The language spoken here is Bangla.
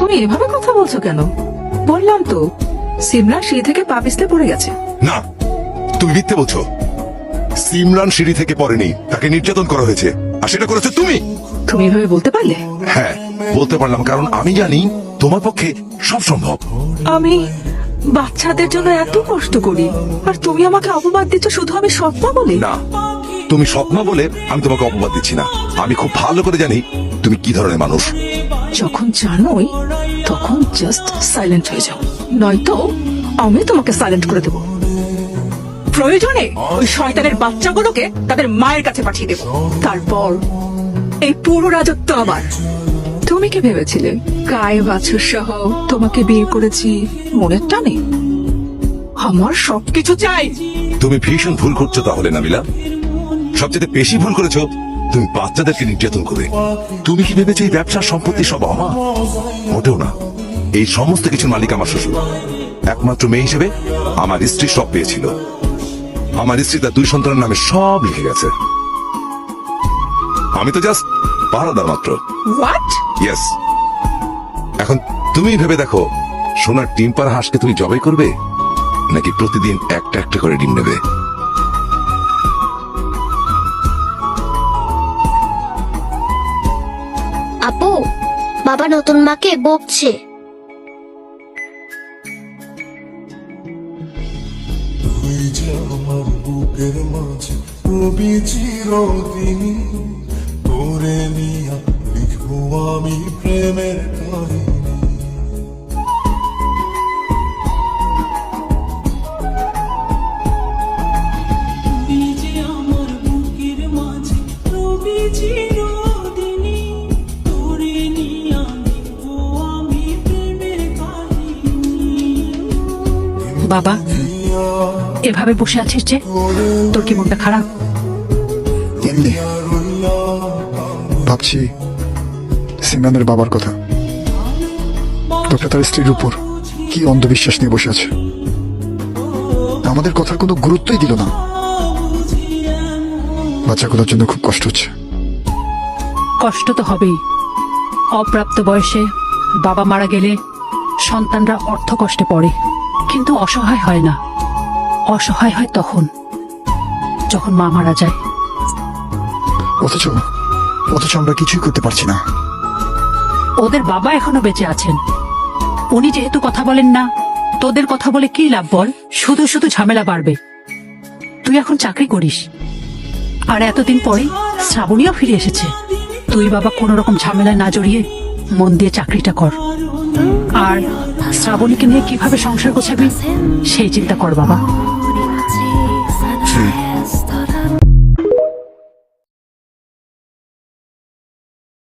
তুমি এভাবে কথা বলছো কেন? বললাম তো সিমরান সিঁড়ি থেকে পা পিছলে পড়ে গেছে। না, তুমি মিথ্যে বলছো। সিমরান সিঁড়ি থেকে পড়েনি, তাকে নির্যাতন করা হয়েছে, আর সেটা করেছো তুমি। তুমি এভাবে বলতে পারলে? হ্যাঁ, বলতে পারলাম, কারণ আমি জানি তোমার পক্ষে সব সম্ভব। আমি বাচ্চাদের জন্য এত কষ্ট করি, আর তুমি আমাকে অপবাদ দিচ্ছ শুধু আমি স্বপ্না বলে? না, তুমি স্বপ্ন বলে আমি তোমাকে অপবাদ দিচ্ছি না। আমি খুব ভালো করে জানি তুমি কি ধরনের মানুষ। যখন জানোই তখন জাস্ট সাইলেন্ট হয়ে যাও, নয়তো আমি তোমাকে সাইলেন্ট করে দেবো। প্রয়োজনে ওই শয়তানের বাচ্চাগুলোকে তাদের মায়ের কাছে পাঠিয়ে দেবো, তারপর এই পুরো রাজত্ব আমার। তুমি কি ভেবেছিলে গায়ে বাছুর সহ তোমাকে বিয়ে করেছি মনের টানে? আমার সবকিছু চাই। তুমি ভীষণ ভুল করছো তাহলে নাবিলা। সবচেয়ে বেশি ভুল করেছো তুমি বাচ্চাদেরকে নির্যাতন করে। তুমি কি ভেবেছো এই ব্যবসার সম্পত্তি সব আমার? মোটেও না। এই সমস্ত কিছুর মালিক আমার শ্বশুর। একমাত্র মেয়ে হিসেবে আমার স্ত্রী সব পেয়েছিল। আমার স্ত্রী তার 2 সন্তানের নামে সব লিখে গেছে। আমি তো জাস্ট পাহারাদার মাত্র। হোয়াট? ইয়েস। এখন তুমি ভেবে দেখো, সোনার ডিম পাড়া হাঁসকে তুমি জবাই করবে, নাকি প্রতিদিন একটা একটা করে ডিম নেবে? আপু, বাবা নতুন মাকে বকছে। তুই যে আমার বুকের মাঝে রবি চিরদিন, তোরে নিয়া লিখবো আমি প্রেমের কাহিনী। বাবা, এভাবে বসে আছিস যে, তোর কি মনটা খারাপ? এমনি ভাবছি সিমরানের বাবার কথা। লোকটা তার স্ত্রীর উপর কি অন্ধবিশ্বাস নিয়ে বসে আছে, আমাদের কথার কোনো গুরুত্বই দিল না। বাচ্চাগুলোর জন্য খুব কষ্ট হচ্ছে। কষ্ট তো হবেই। অপ্রাপ্ত বয়সে বাবা মারা গেলে সন্তানরা অর্থ কষ্টে পড়ে, কিন্তু অসহায় হয় না। অসহায় হয় তখন যখন মা মারা যায়। অথচ আমরা কিছুই করতে পারছি না। ওদের বাবা এখনো বেঁচে আছেন, উনি যেহেতু কথা বলেন না, তোদের কথা বলে কি লাভ বল? শুধু শুধু ঝামেলা বাড়বে। তুই এখন চাকরি করিস, আর এতদিন পরে শ্রাবণীও ফিরে এসেছে। তুই বাবা কোনো রকম ঝামেলায় না জড়িয়ে মন দিয়ে চাকরিটা কর, আর শ্রাবণীকে নিয়ে কিভাবে সংসার গোছাবি সেই চিন্তা কর বাবা।